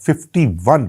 51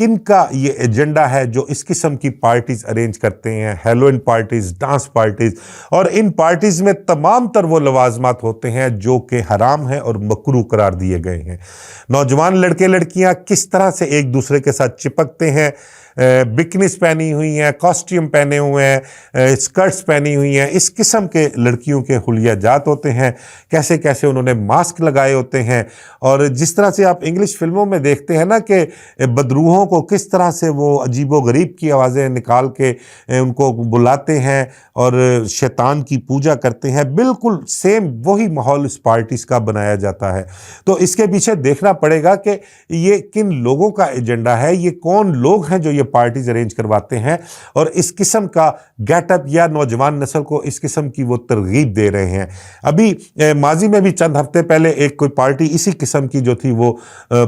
کن کا یہ ایجنڈا ہے جو اس قسم کی پارٹیز ارینج کرتے ہیں، ہیلوئن پارٹیز، ڈانس پارٹیز، اور ان پارٹیز میں تمام تر وہ لوازمات ہوتے ہیں جو کہ حرام ہیں اور مکروہ قرار دیے گئے ہیں۔ نوجوان لڑکے لڑکیاں کس طرح سے ایک دوسرے کے ساتھ چپکتے ہیں، بکنیز پہنی ہوئی ہیں، کاسٹیوم پہنے ہوئے ہیں، اسکرٹس پہنی ہوئی ہیں، اس قسم کے لڑکیوں کے حلیہ جات ہوتے ہیں، کیسے کیسے انہوں نے ماسک لگائے ہوتے ہیں، اور جس طرح سے آپ انگلش فلموں میں دیکھتے ہیں نا کہ بدروحوں کو کس طرح سے وہ عجیب و غریب کی آوازیں نکال کے ان کو بلاتے ہیں اور شیطان کی پوجا کرتے ہیں، بالکل سیم وہی ماحول اس پارٹیز کا بنایا جاتا ہے۔ تو اس کے پیچھے دیکھنا پڑے گا کہ یہ کن لوگوں کا ایجنڈا ہے، یہ کون لوگ ہیں جو یہ پارٹیز ارینج کرواتے ہیں اور اس قسم کا گیٹ اپ یا نوجوان نسل کو اس قسم کی وہ ترغیب دے رہے ہیں۔ ابھی ماضی میں بھی چند ہفتے پہلے ایک کوئی پارٹی اسی قسم کی جو تھی وہ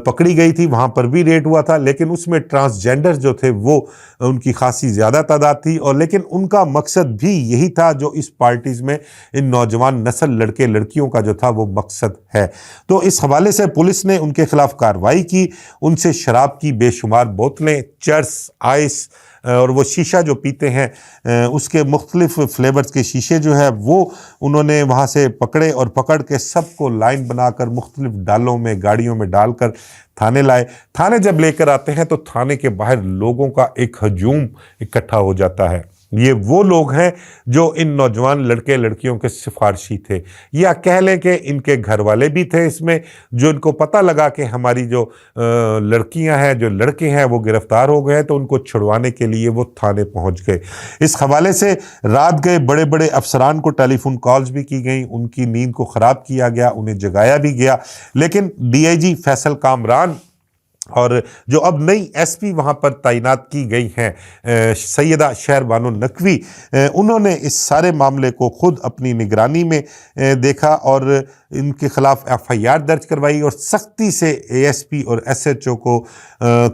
پکڑی گئی تھی، وہاں پر بھی ریڈ ہوا تھا، لیکن اس میں ٹرانسجینڈر جو تھے وہ ان کی خاصی زیادہ تعداد تھی، اور لیکن ان کا مقصد بھی یہی تھا جو اس پارٹیز میں ان نوجوان نسل لڑکے لڑکیوں کا جو تھا وہ مقصد ہے۔ تو اس حوالے سے پولیس نے ان کے خلاف کارروائی کی، ان سے شراب کی بے شمار بوتلیں، چرس، آئس اور وہ شیشہ جو پیتے ہیں اس کے مختلف فلیورز کے شیشے جو ہے وہ انہوں نے وہاں سے پکڑے، اور پکڑ کے سب کو لائن بنا کر مختلف ڈالوں میں گاڑیوں میں ڈال کر تھانے لائے۔ تھانے جب لے کر آتے ہیں تو تھانے کے باہر لوگوں کا ایک ہجوم اکٹھا ہو جاتا ہے۔ یہ وہ لوگ ہیں جو ان نوجوان لڑکے لڑکیوں کے سفارشی تھے، یا کہہ لیں کہ ان کے گھر والے بھی تھے اس میں، جو ان کو پتہ لگا کہ ہماری جو لڑکیاں ہیں، جو لڑکے ہیں وہ گرفتار ہو گئے، تو ان کو چھڑوانے کے لیے وہ تھانے پہنچ گئے۔ اس حوالے سے رات گئے بڑے بڑے افسران کو ٹیلی فون کالز بھی کی گئیں، ان کی نیند کو خراب کیا گیا، انہیں جگایا بھی گیا، لیکن D I G Faisal Kamran اور جو اب نئی ایس پی وہاں پر تعینات کی گئی ہیں سیدہ شہر بانو نقوی، انہوں نے اس سارے معاملے کو خود اپنی نگرانی میں دیکھا اور ان کے خلاف ایف آئی آر درج کروائی، اور سختی سے اے ایس پی اور ایس ایچ او کو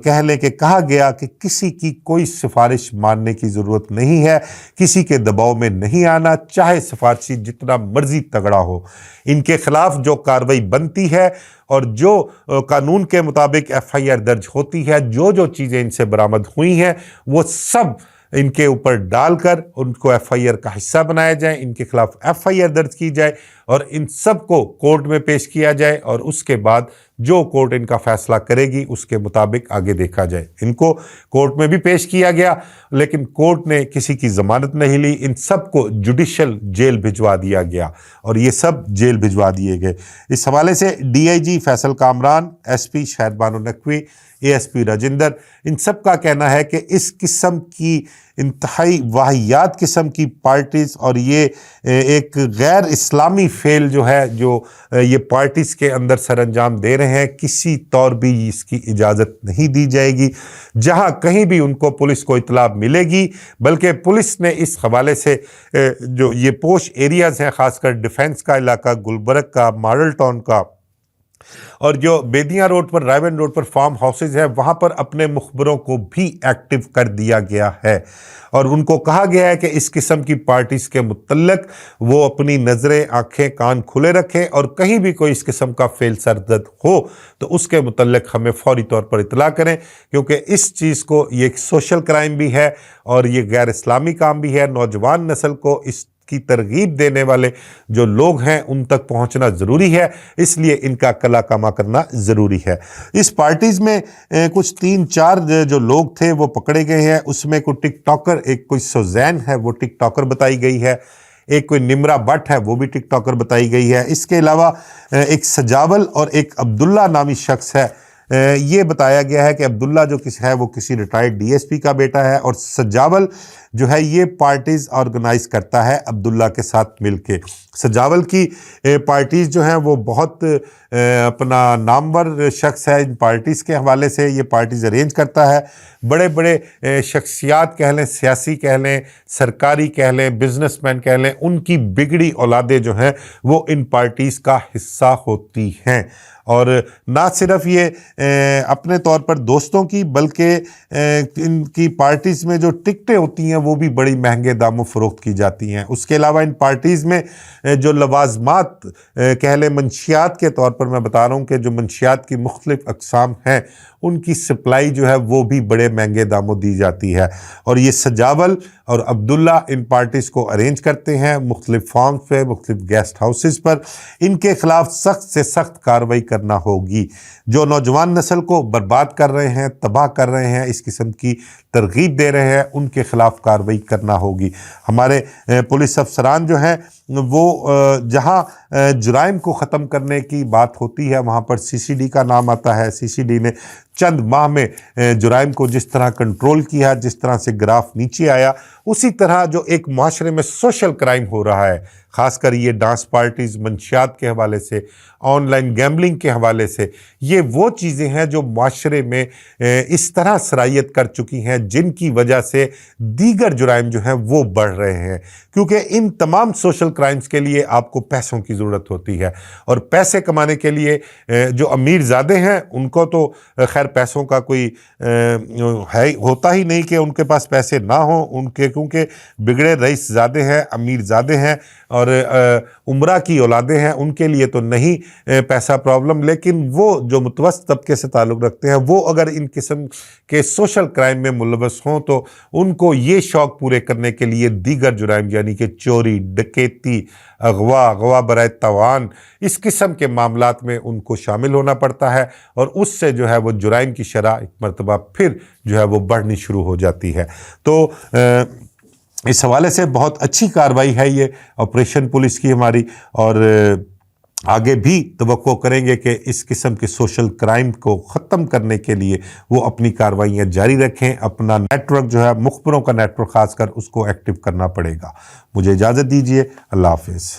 کہہ لیں کہ کہا گیا کہ کسی کی کوئی سفارش ماننے کی ضرورت نہیں ہے، کسی کے دباؤ میں نہیں آنا، چاہے سفارشی جتنا مرضی تگڑا ہو، ان کے خلاف جو کارروائی بنتی ہے اور جو قانون کے مطابق ایف آئی آر درج ہوتی ہے، جو چیزیں ان سے برآمد ہوئی ہیں وہ سب ان کے اوپر ڈال کر ان کو ایف آئی آر کا حصہ بنایا جائے، ان کے خلاف ایف آئی آر درج کی جائے اور ان سب کو کورٹ میں پیش کیا جائے، اور اس کے بعد جو کورٹ ان کا فیصلہ کرے گی اس کے مطابق آگے دیکھا جائے۔ ان کو کورٹ میں بھی پیش کیا گیا، لیکن کورٹ نے کسی کی ضمانت نہیں لی، ان سب کو جوڈیشل جیل بھجوا دیا گیا اور یہ سب جیل بھجوا دیے گئے۔ اس حوالے سے D I G Faisal Kamran, S P شہر Bano Naqvi, A S P Rajinder, ان سب کا کہنا ہے کہ اس قسم کی انتہائی واہیات قسم کی پارٹیز اور یہ ایک غیر اسلامی فعل جو ہے جو یہ پارٹیز کے اندر سر انجام دے رہے ہیں، کسی طور بھی اس کی اجازت نہیں دی جائے گی۔ جہاں کہیں بھی ان کو پولیس کو اطلاع ملے گی، بلکہ پولیس نے اس حوالے سے جو یہ پوش ایریاز ہیں، خاص کر ڈیفنس کا علاقہ، گلبرگ کا، ماڈل ٹاؤن کا، اور جو بیدیاں روڈ پر، رائے بند روڈ پر فارم ہاؤسز ہیں، وہاں پر اپنے مخبروں کو بھی ایکٹیو کر دیا گیا ہے، اور ان کو کہا گیا ہے کہ اس قسم کی پارٹیز کے متعلق وہ اپنی نظریں، آنکھیں، کان کھلے رکھیں، اور کہیں بھی کوئی اس قسم کا فعل سرزد ہو تو اس کے متعلق ہمیں فوری طور پر اطلاع کریں، کیونکہ اس چیز کو یہ ایک سوشل کرائم بھی ہے اور یہ غیر اسلامی کام بھی ہے۔ نوجوان نسل کو اس کی ترغیب دینے والے جو لوگ ہیں ان تک پہنچنا ضروری ہے، اس لیے ان کا کلا کما کرنا ضروری ہے۔ اس پارٹیز میں کچھ 3-4 جو لوگ تھے وہ پکڑے گئے ہیں، اس میں کوئی ٹک ٹاکر، ایک کوئی سوزین ہے وہ ٹک ٹاکر بتائی گئی ہے، ایک کوئی نمرہ بٹ ہے وہ بھی ٹک ٹاکر بتائی گئی ہے، اس کے علاوہ ایک سجاول اور ایک عبداللہ نامی شخص ہے۔ یہ بتایا گیا ہے کہ عبداللہ جو ہے وہ کسی ریٹائرڈ ڈی ایس پی کا بیٹا ہے، اور سجاول جو ہے یہ پارٹیز آرگنائز کرتا ہے عبداللہ کے ساتھ مل کے۔ سجاول کی پارٹیز جو ہیں وہ بہت اپنا نامور شخص ہے، ان پارٹیز کے حوالے سے یہ پارٹیز ارینج کرتا ہے۔ بڑے بڑے شخصیات کہہ لیں، سیاسی کہہ لیں، سرکاری کہہ لیں، بزنس مین کہہ لیں، ان کی بگڑی اولادیں جو ہیں وہ ان پارٹیز کا حصہ ہوتی ہیں، اور نہ صرف یہ اپنے طور پر دوستوں کی بلکہ ان کی پارٹیز میں جو ٹکٹیں ہوتی ہیں وہ بھی بڑی مہنگے داموں فروخت کی جاتی ہیں۔ اس کے علاوہ ان پارٹیز میں جو لوازمات کہہ لیں منشیات کے طور پر میں بتا رہا ہوں کہ جو منشیات کی مختلف اقسام ہیں ان کی سپلائی جو ہے وہ بھی بڑے مہنگے داموں دی جاتی ہے، اور یہ سجاول اور عبداللہ ان پارٹیز کو ارینج کرتے ہیں مختلف فارمز پہ، مختلف گیسٹ ہاؤسز پر۔ ان کے خلاف سخت سے سخت کارروائی کرنا ہوگی۔ جو نوجوان نسل کو برباد کر رہے ہیں، تباہ کر رہے ہیں، اس قسم کی ترغیب دے رہے ہیں، ان کے خلاف کارروائی کرنا ہوگی۔ ہمارے پولیس افسران جو ہیں وہ جہاں جرائم کو ختم کرنے کی بات ہوتی ہے وہاں پر سی سی ڈی کا نام آتا ہے۔ سی سی ڈی نے چند ماہ میں جرائم کو جس طرح کنٹرول کیا، جس طرح سے گراف نیچے آیا، اسی طرح جو ایک معاشرے میں سوشل کرائم ہو رہا ہے، خاص کر یہ ڈانس پارٹیز، منشیات کے حوالے سے، آن لائن گیمبلنگ کے حوالے سے، یہ وہ چیزیں ہیں جو معاشرے میں اس طرح سرایت کر چکی ہیں جن کی وجہ سے دیگر جرائم جو ہیں وہ بڑھ رہے ہیں، کیونکہ ان تمام سوشل کرائمز کے لیے آپ کو پیسوں کی ضرورت ہوتی ہے، اور پیسے کمانے کے لیے جو امیر زادے ہیں ان کو تو خیر پیسوں کا کوئی ہوتا ہی نہیں کہ ان کے پاس پیسے نہ ہوں، ان کے کیونکہ بگڑے رئیس زادے ہیں، امیر زادے ہیں اور عمرہ کی اولادیں ہیں، ان کے لیے تو نہیں پیسہ پرابلم، لیکن وہ جو متوسط طبقے سے تعلق رکھتے ہیں وہ اگر ان قسم کے سوشل کرائم میں ملوث ہوں تو ان کو یہ شوق پورے کرنے کے لیے دیگر جرائم یعنی کہ چوری، ڈکیتی، اغوا برائے تاوان، اس قسم کے معاملات میں ان کو شامل ہونا پڑتا ہے، اور اس سے جو ہے وہ جرائم کی شرح ایک مرتبہ پھر جو ہے وہ بڑھنی شروع ہو جاتی ہے۔ تو اس حوالے سے بہت اچھی کارروائی ہے یہ آپریشن پولیس کی ہماری، اور آگے بھی توقع کریں گے کہ اس قسم کے سوشل کرائم کو ختم کرنے کے لیے وہ اپنی کارروائیاں جاری رکھیں۔ اپنا نیٹ ورک جو ہے مخبروں کا نیٹ ورک خاص کر اس کو ایکٹیو کرنا پڑے گا۔ مجھے اجازت دیجیے، اللہ حافظ۔